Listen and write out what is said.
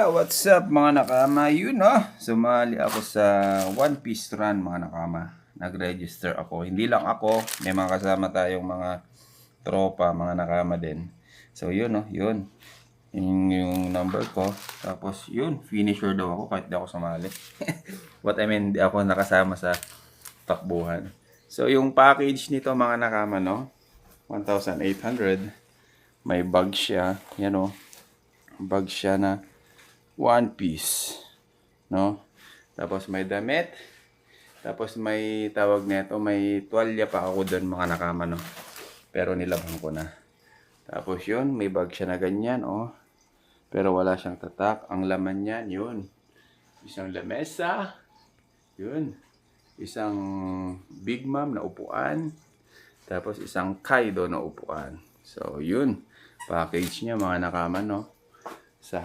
Hello, what's up mga nakama? Yun sumali ako sa One Piece Run mga nakama. Nag-register ako. Hindi lang ako, may mga kasama tayong mga tropa, mga nakama din. So yun yun. Yung number ko. Tapos yun, finisher daw ako kahit di ako sumali. What I mean, di ako nakasama sa takbuhan. So yung package nito mga nakama 1,800. May bag siya, yan bag siya na One Piece, Tapos may damit. Tapos may tawag nito, may tuwalya pa ako doon mga nakama, Pero nilabhan ko na. Tapos yun, may bag siya na ganyan, Pero wala siyang tatak. Ang laman niyan, yun. Isang lamesa. Yun. Isang Big Mom na upuan. Tapos isang Kaido na upuan. So, yun. Package niya mga nakama, Sa